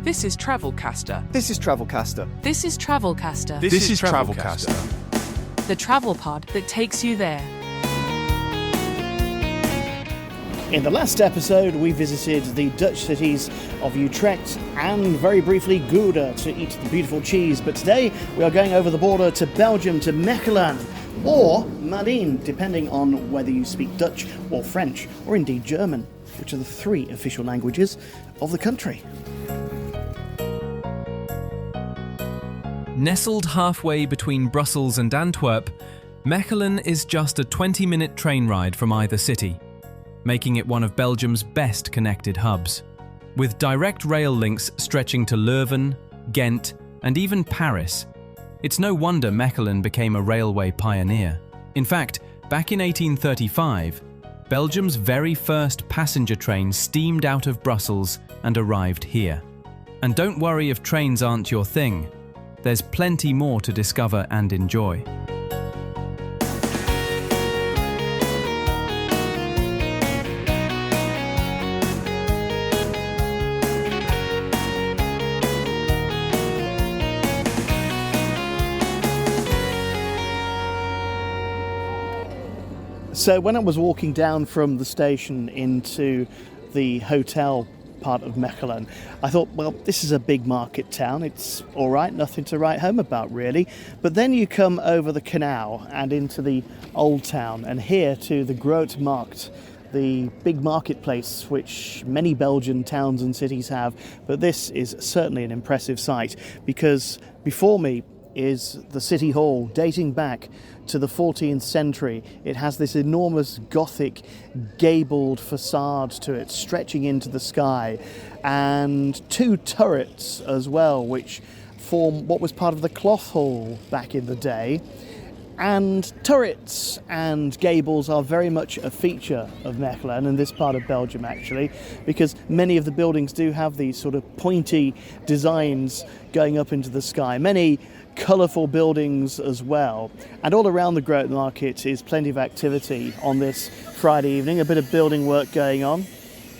This is Travelcaster. This is Travelcaster. This is Travelcaster. This is Travelcaster. The travel pod that takes you there. In the last episode, we visited the Dutch cities of Utrecht and very briefly Gouda to eat the beautiful cheese. But today we are going over the border to Belgium, to Mechelen, or Malines, depending on whether you speak Dutch or French, or indeed German, which are the three official languages of the country. Nestled halfway between Brussels and Antwerp, Mechelen is just a 20-minute train ride from either city, making it one of Belgium's best connected hubs. With direct rail links stretching to Leuven, Ghent, and even Paris, it's no wonder Mechelen became a railway pioneer. In fact, back in 1835, Belgium's very first passenger train steamed out of Brussels and arrived here. And don't worry if trains aren't your thing. There's plenty more to discover and enjoy. So when I was walking down from the station into the hotel part of Mechelen, I thought, well, this is a big market town. It's all right, nothing to write home about really. But then you come over the canal and into the old town and here to the Grote Markt, the big marketplace which many Belgian towns and cities have. But this is certainly an impressive sight because before me is the city hall dating back to the 14th century. It has this enormous Gothic gabled facade to it stretching into the sky and two turrets as well which form what was part of the cloth hall back in the day. And turrets and gables are very much a feature of Mechelen and this part of Belgium actually, because many of the buildings do have these sort of pointy designs going up into the sky. Many colourful buildings as well. And all around the Grote Market is plenty of activity on this Friday evening, a bit of building work going on.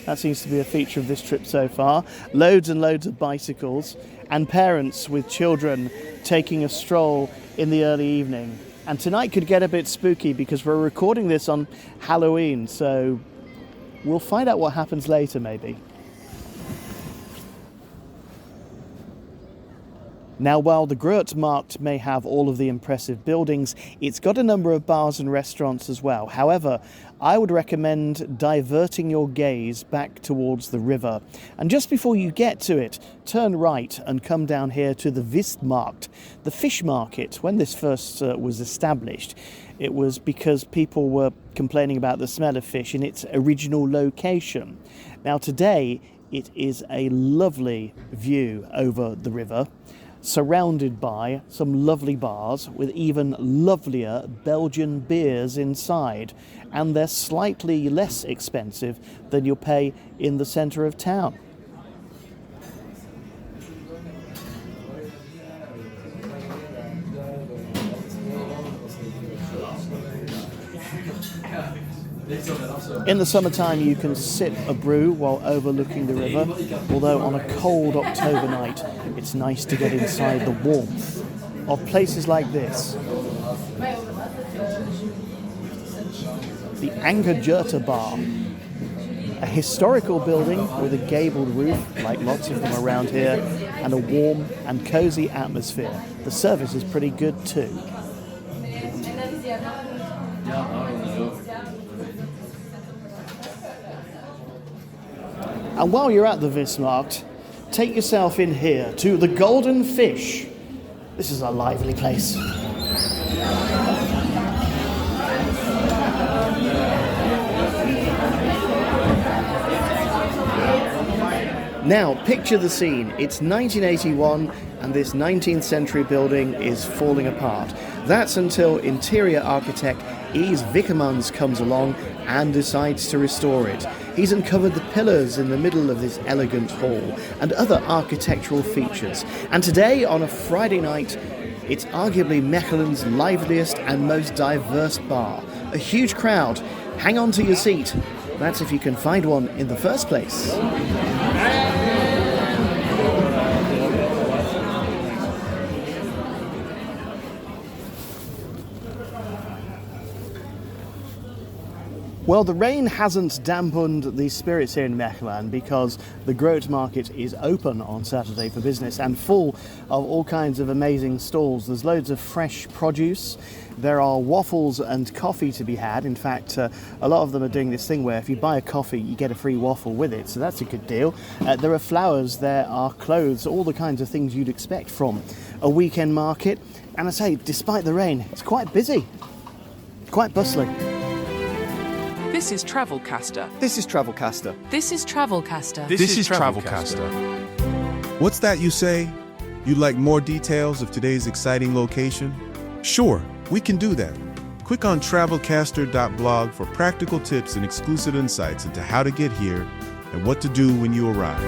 That seems to be a feature of this trip so far. Loads and loads of bicycles and parents with children taking a stroll in the early evening. And tonight could get a bit spooky because we're recording this on Halloween, so we'll find out what happens later maybe. Now, while the Grote Markt may have all of the impressive buildings, it's got a number of bars and restaurants as well. However, I would recommend diverting your gaze back towards the river. And just before you get to it, turn right and come down here to the Vismarkt, the fish market. When this first was established, it was because people were complaining about the smell of fish in its original location. Now, today, it is a lovely view over the river, surrounded by some lovely bars with even lovelier Belgian beers inside, and they're slightly less expensive than you'll pay in the centre of town. In the summertime you can sip a brew while overlooking the river, although on a cold October night it's nice to get inside the warmth of places like this. The Angerjurte Bar, a historical building with a gabled roof, like lots of them around here, and a warm and cosy atmosphere. The service is pretty good too. And while you're at the Vismarkt, take yourself in here to the Golden Fish. This is a lively place. Now, picture the scene. It's 1981 and this 19th century building is falling apart. That's until interior architect Yves Wickermans comes along and decides to restore it. He's uncovered the pillars in the middle of this elegant hall and other architectural features. And today, on a Friday night, it's arguably Mechelen's liveliest and most diverse bar. A huge crowd. Hang on to your seat. That's if you can find one in the first place. Well, the rain hasn't dampened the spirits here in Mechelen because the Groot Market is open on Saturday for business and full of all kinds of amazing stalls. There's loads of fresh produce. There are waffles and coffee to be had. In fact, a lot of them are doing this thing where if you buy a coffee, you get a free waffle with it, so that's a good deal. There are flowers, there are clothes, all the kinds of things you'd expect from a weekend market. And I say, despite the rain, it's quite busy, quite bustling. This is Travelcaster. This is Travelcaster. This is Travelcaster. This is Travelcaster. What's that you say? You'd like more details of today's exciting location? Sure, we can do that. Click on travelcaster.blog for practical tips and exclusive insights into how to get here and what to do when you arrive.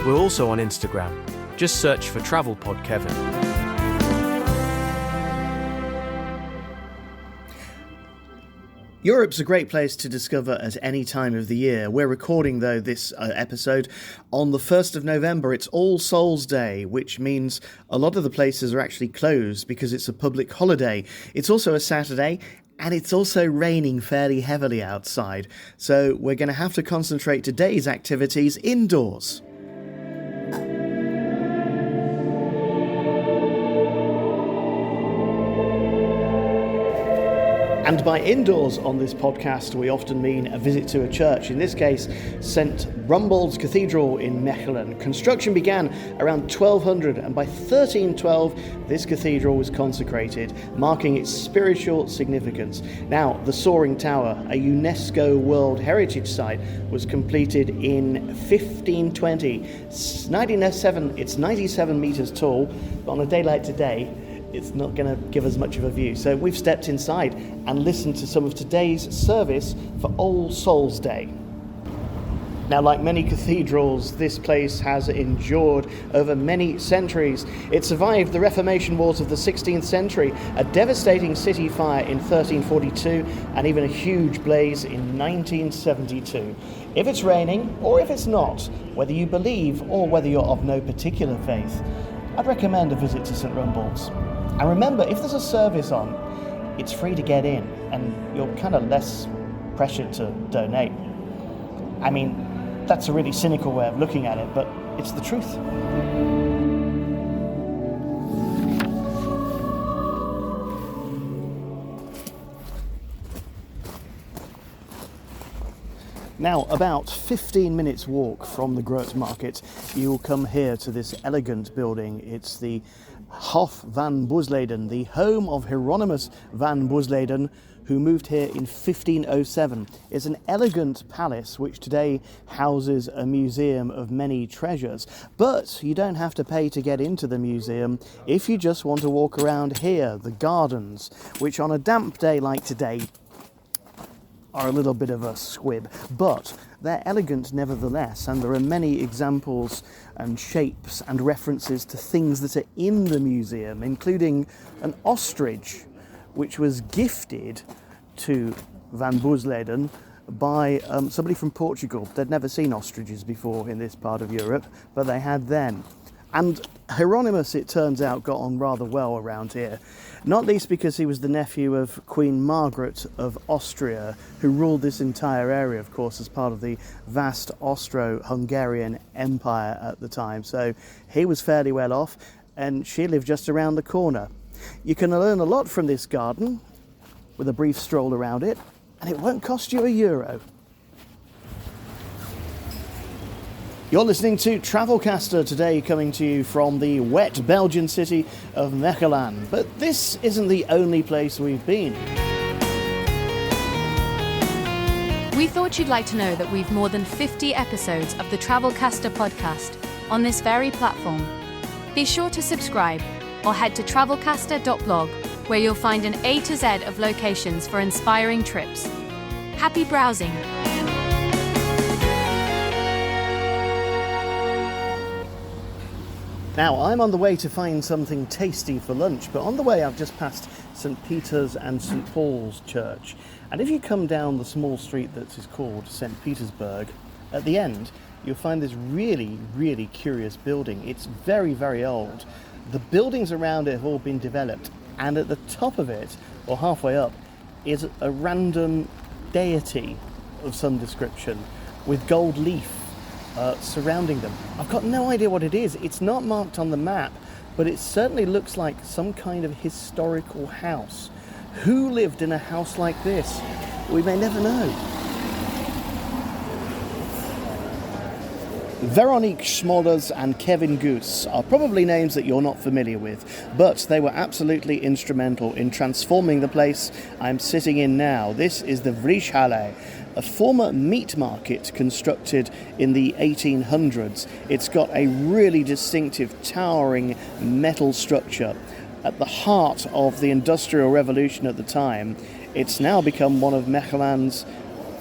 We're also on Instagram. Just search for TravelPod Kevin. Europe's a great place to discover at any time of the year. We're recording, though, this episode on the 1st of November. It's All Souls Day, which means a lot of the places are actually closed because it's a public holiday. It's also a Saturday, and it's also raining fairly heavily outside. So we're going to have to concentrate today's activities indoors. And by indoors on this podcast, we often mean a visit to a church, in this case, St. Rumbold's Cathedral in Mechelen. Construction began around 1200, and by 1312, this cathedral was consecrated, marking its spiritual significance. Now, the Soaring Tower, a UNESCO World Heritage Site, was completed in 1520. It's 97 metres tall, but on a day like today, it's not going to give us much of a view. So we've stepped inside and listened to some of today's service for All Souls Day. Now, like many cathedrals, this place has endured over many centuries. It survived the Reformation wars of the 16th century, a devastating city fire in 1342, and even a huge blaze in 1972. If it's raining, or if it's not, whether you believe or whether you're of no particular faith, I'd recommend a visit to St. Rumbold's. And remember, if there's a service on, it's free to get in, and you're kind of less pressured to donate. I mean, that's a really cynical way of looking at it, but it's the truth. Now, about 15 minutes walk from the Groot Market, you will come here to this elegant building. It's the Hof van Boesleden, the home of Hieronymus van Boesleden, who moved here in 1507. It's an elegant palace which today houses a museum of many treasures. But you don't have to pay to get into the museum if you just want to walk around here, the gardens, which on a damp day like today are a little bit of a squib, but they're elegant nevertheless, and there are many examples and shapes and references to things that are in the museum, including an ostrich which was gifted to Van Boesleden by somebody from Portugal. They'd never seen ostriches before in this part of Europe, but they had then. And Hieronymus, it turns out, got on rather well around here, not least because he was the nephew of Queen Margaret of Austria, who ruled this entire area, of course, as part of the vast Austro-Hungarian Empire at the time. So he was fairly well off, and she lived just around the corner. You can learn a lot from this garden with a brief stroll around it, and it won't cost you €1. You're listening to Travelcaster today, coming to you from the wet Belgian city of Mechelen. But this isn't the only place we've been. We thought you'd like to know that we've more than 50 episodes of the Travelcaster podcast on this very platform. Be sure to subscribe or head to travelcaster.blog, where you'll find an A to Z of locations for inspiring trips. Happy browsing! Now, I'm on the way to find something tasty for lunch, but on the way I've just passed St. Peter's and St. Paul's Church. And if you come down the small street that is called St. Petersburg, at the end you'll find this really, really curious building. It's very, very old. The buildings around it have all been developed, and at the top of it, or halfway up, is a random deity of some description with gold leaf surrounding them. I've got no idea what it is. It's not marked on the map, but it certainly looks like some kind of historical house. Who lived in a house like this? We may never know. Veronique Schmolders and Kevin Goose are probably names that you're not familiar with, but they were absolutely instrumental in transforming the place I'm sitting in now. This is the Vleeshalle, a former meat market constructed in the 1800s. It's got a really distinctive, towering metal structure. At the heart of the Industrial Revolution at the time, it's now become one of Mechelen's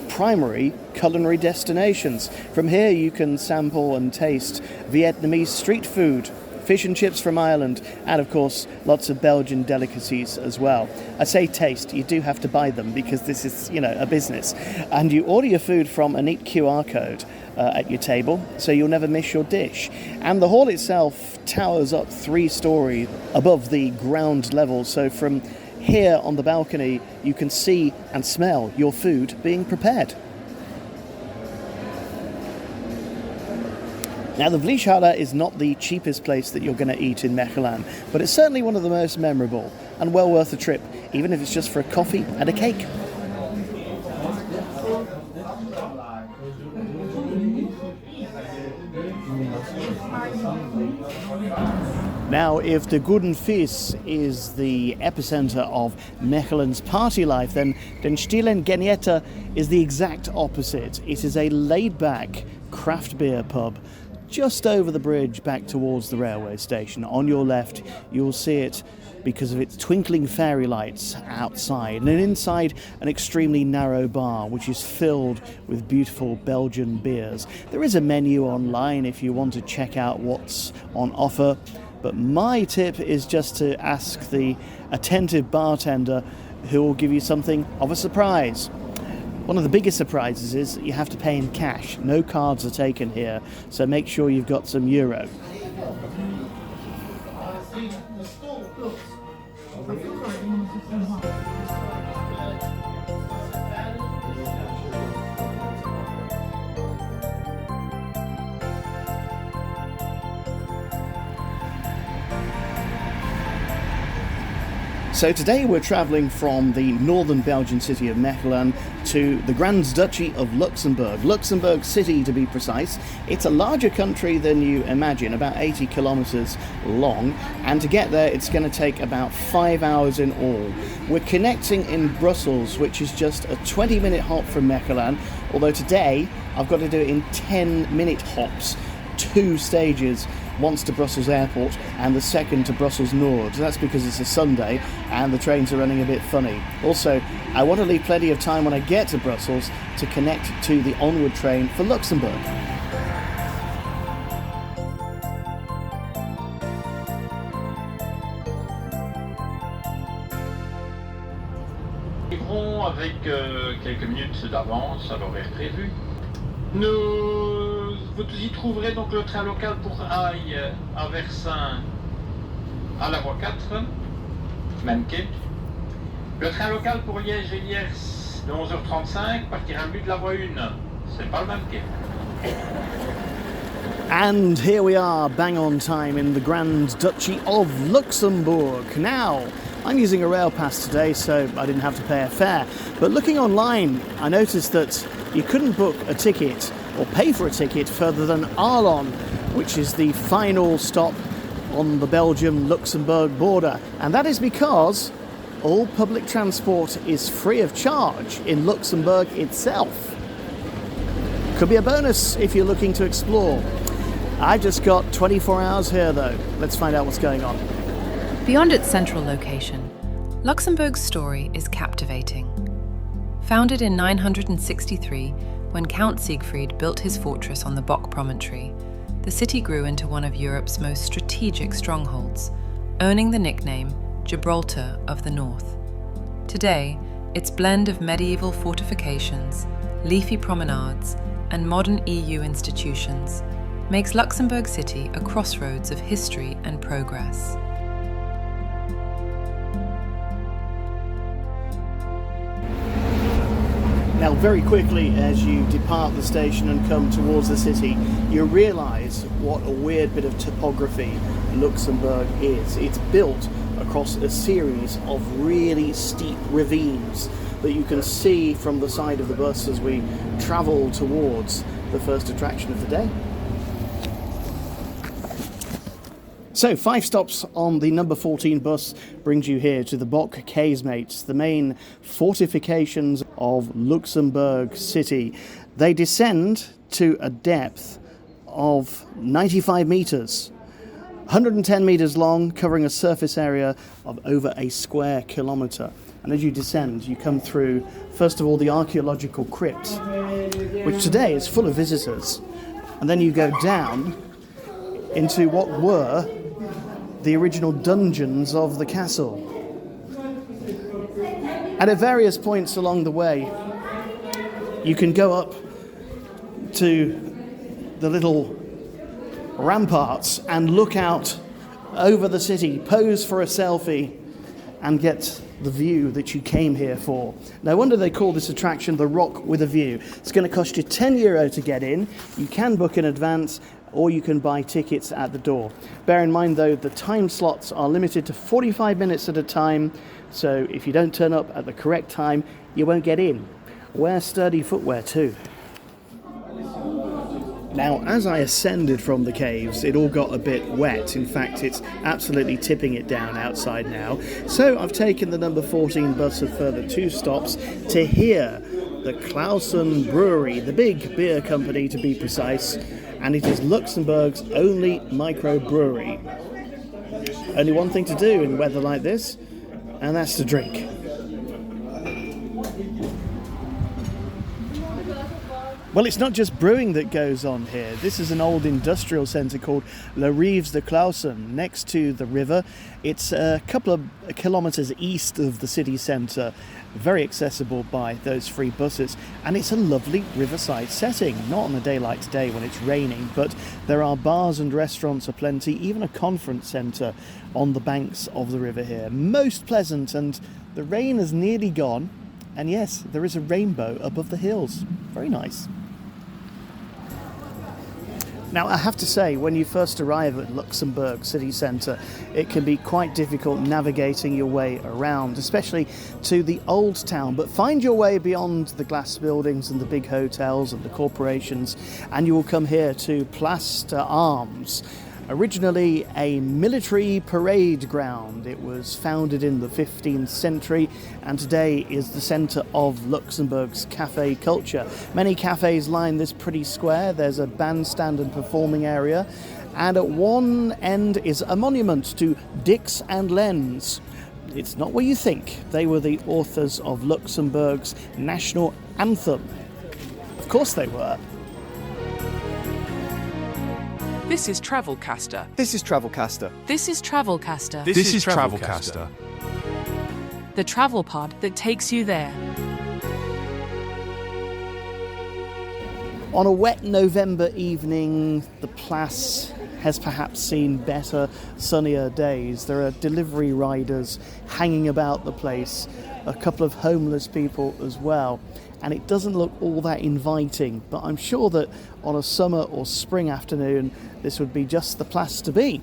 primary culinary destinations. From here you can sample and taste Vietnamese street food, fish and chips from Ireland, and of course lots of Belgian delicacies as well. I say taste, you do have to buy them because this is, a business. And you order your food from a neat QR code at your table, so you'll never miss your dish. And the hall itself towers up 3 stories above the ground level, so from here on the balcony you can see and smell your food being prepared. Now, the Vleeshalle is not the cheapest place that you're going to eat in Mechelen, but it's certainly one of the most memorable and well worth a trip, even if it's just for a coffee and a cake. Now, if the Goeden Vis is the epicenter of Mechelen's party life, then Den Stielen Geniette is the exact opposite. It is a laid-back craft beer pub just over the bridge back towards the railway station. On your left, you'll see it because of its twinkling fairy lights outside, and inside an extremely narrow bar which is filled with beautiful Belgian beers. There is a menu online if you want to check out what's on offer, but my tip is just to ask the attentive bartender, who will give you something of a surprise. One of the biggest surprises is that you have to pay in cash. No cards are taken here, so make sure you've got some euro. So today we're travelling from the northern Belgian city of Mechelen to the Grand Duchy of Luxembourg. Luxembourg City, to be precise. It's a larger country than you imagine, about 80 kilometres long, and to get there it's going to take about 5 hours in all. We're connecting in Brussels, which is just a 20-minute hop from Mechelen, although today I've got to do it in 10-minute hops, 2 stages. Once to Brussels Airport and the second to Brussels Nord. That's because it's a Sunday and the trains are running a bit funny. Also, I want to leave plenty of time when I get to Brussels to connect to the onward train for Luxembourg. Nous arriverons avec quelques minutes d'avance à l'horaire prévu. Vous y trouverez donc le train local pour Aille à Versin à la voie 4, même quai. Le train local pour Liège et Liers de 11h35 partira lui de la voie 1. C'est pas le même quai. And here we are, bang on time in the Grand Duchy of Luxembourg. Now, I'm using a rail pass today, so I didn't have to pay a fare. But looking online, I noticed that you couldn't book a ticket or pay for a ticket further than Arlon, which is the final stop on the Belgium-Luxembourg border. And that is because all public transport is free of charge in Luxembourg itself. Could be a bonus if you're looking to explore. I've just got 24 hours here though. Let's find out what's going on. Beyond its central location, Luxembourg's story is captivating. Founded in 963, when Count Siegfried built his fortress on the Bock promontory, the city grew into one of Europe's most strategic strongholds, earning the nickname Gibraltar of the North. Today, its blend of medieval fortifications, leafy promenades, and modern EU institutions makes Luxembourg City a crossroads of history and progress. Now, very quickly as you depart the station and come towards the city, you realise what a weird bit of topography Luxembourg is. It's built across a series of really steep ravines that you can see from the side of the bus as we travel towards the first attraction of the day. So 5 stops on the number 14 bus brings you here to the Bock Casemates, the main fortifications of Luxembourg City. They descend to a depth of 95 metres, 110 metres long, covering a surface area of over a square kilometre. And as you descend, you come through, first of all, the archaeological crypt, which today is full of visitors. And then you go down into what were the original dungeons of the castle. And at various points along the way, you can go up to the little ramparts and look out over the city, pose for a selfie, and get the view that you came here for. No wonder they call this attraction the Rock with a View. It's going to cost you €10 to get in. You can book in advance, or you can buy tickets at the door. Bear in mind though, the time slots are limited to 45 minutes at a time, so if you don't turn up at the correct time, you won't get in. Wear sturdy footwear too. Now, as I ascended from the caves, it all got a bit wet. In fact, it's absolutely tipping it down outside now. So I've taken the number 14 bus a further 2 stops to hear the Clausen Brewery, the big beer company to be precise, and it is Luxembourg's only microbrewery. Only one thing to do in weather like this, and that's to drink. Well, it's not just brewing that goes on here. This is an old industrial centre called La Rives de Clausen, next to the river. It's a couple of kilometres east of the city centre, very accessible by those free buses, and it's a lovely riverside setting, not on a day like today when it's raining, but there are bars and restaurants aplenty, even a conference centre on the banks of the river here. Most pleasant, and the rain has nearly gone, and yes, there is a rainbow above the hills. Very nice. Now, I have to say, when you first arrive at Luxembourg city centre, it can be quite difficult navigating your way around, especially to the old town. But find your way beyond the glass buildings and the big hotels and the corporations, and you will come here to Place d'Armes. Originally a military parade ground, it was founded in the 15th century and today is the centre of Luxembourg's cafe culture. Many cafes line this pretty square. There's a bandstand and performing area, and at one end is a monument to Dix and Lenz. It's not what you think. They were the authors of Luxembourg's national anthem. Of course they were. This is Travelcaster. This is Travelcaster. This is Travelcaster, This is Travelcaster. The travel pod that takes you there. On a wet November evening, the Place has perhaps seen better, sunnier days. There are delivery riders hanging about the place, a couple of homeless people as well, and it doesn't look all that inviting, but I'm sure that on a summer or spring afternoon, this would be just the place to be.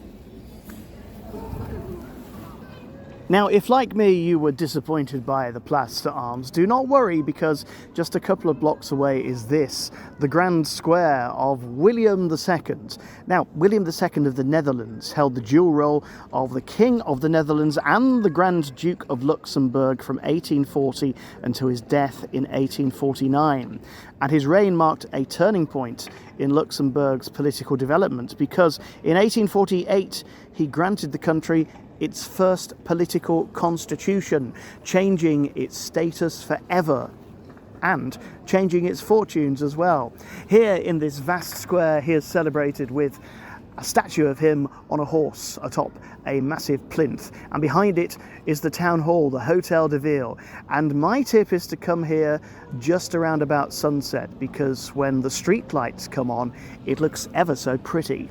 Now, if like me you were disappointed by the Place d'Armes, do not worry, because just a couple of blocks away is this, the Grand Square of William II. Now, William II of the Netherlands held the dual role of the King of the Netherlands and the Grand Duke of Luxembourg from 1840 until his death in 1849. And his reign marked a turning point in Luxembourg's political development, because in 1848 he granted the country its first political constitution, changing its status forever and changing its fortunes as well. Here in this vast square, he is celebrated with a statue of him on a horse atop a massive plinth, and behind it is the town hall, the Hotel de Ville. And my tip is to come here just around about sunset, because when the street lights come on, it looks ever so pretty.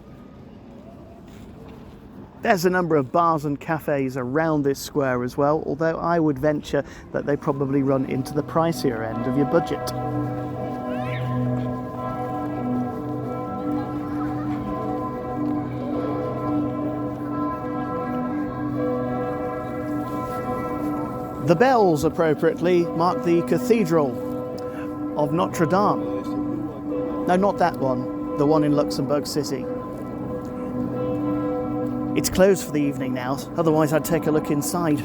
There's a number of bars and cafes around this square as well, although I would venture that they probably run into the pricier end of your budget. The bells, appropriately, mark the Cathedral of Notre Dame. No, not that one, the one in Luxembourg City. It's closed for the evening now, otherwise I'd take a look inside.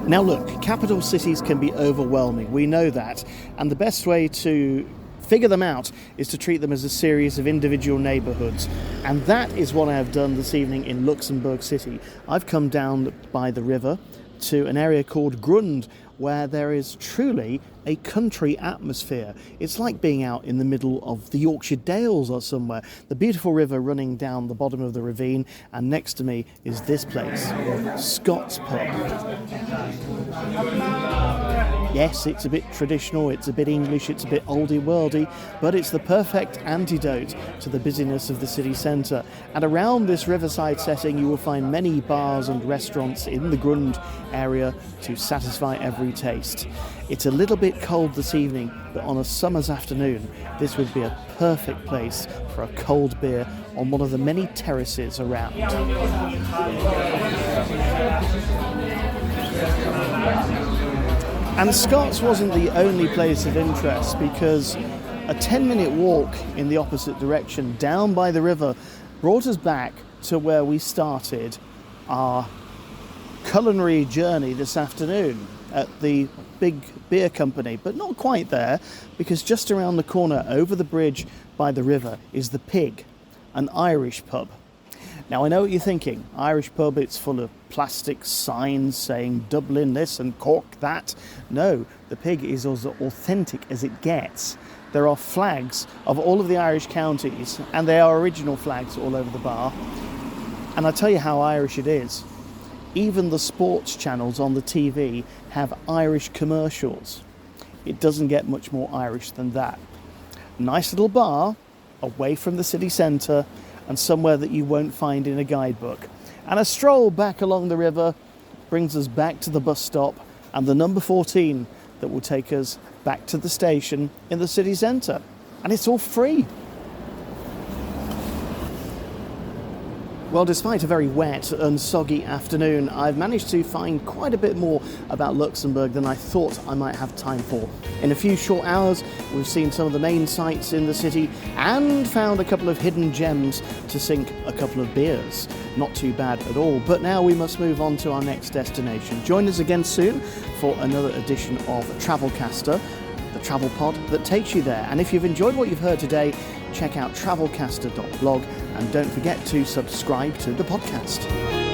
Now look, capital cities can be overwhelming, we know that, and the best way to figure them out is to treat them as a series of individual neighbourhoods, and that is what I have done this evening in Luxembourg City. I've come down by the river to an area called Grund, where there is truly a country atmosphere. It's like being out in the middle of the Yorkshire Dales or somewhere. The beautiful river running down the bottom of the ravine, and next to me is this place, Scott's Pub. Yes, it's a bit traditional, it's a bit English, it's a bit oldie-worldy, but it's the perfect antidote to the busyness of the city centre. And around this riverside setting you will find many bars and restaurants in the Grund area to satisfy every taste. It's a little bit cold this evening, but on a summer's afternoon this would be a perfect place for a cold beer on one of the many terraces around. And Scott's wasn't the only place of interest, because a 10-minute walk in the opposite direction down by the river brought us back to where we started our culinary journey this afternoon at the big beer company, but not quite there, because just around the corner over the bridge by the river is the Pig, an Irish pub. Now I know what you're thinking, Irish pub, it's full of plastic signs saying Dublin this and Cork that. No, the Pig is as authentic as it gets. There are flags of all of the Irish counties, and they are original flags all over the bar. And I'll tell you how Irish it is. Even the sports channels on the TV have Irish commercials. It doesn't get much more Irish than that. Nice little bar, away from the city centre, and somewhere that you won't find in a guidebook. And a stroll back along the river brings us back to the bus stop and the number 14 that will take us back to the station in the city centre. And it's all free. Well, despite a very wet and soggy afternoon, I've managed to find quite a bit more about Luxembourg than I thought I might have time for. In a few short hours, we've seen some of the main sights in the city and found a couple of hidden gems to sink a couple of beers. Not too bad at all, but now we must move on to our next destination. Join us again soon for another edition of Travelcaster, the travel pod that takes you there. And if you've enjoyed what you've heard today, check out travelcaster.blog and don't forget to subscribe to the podcast.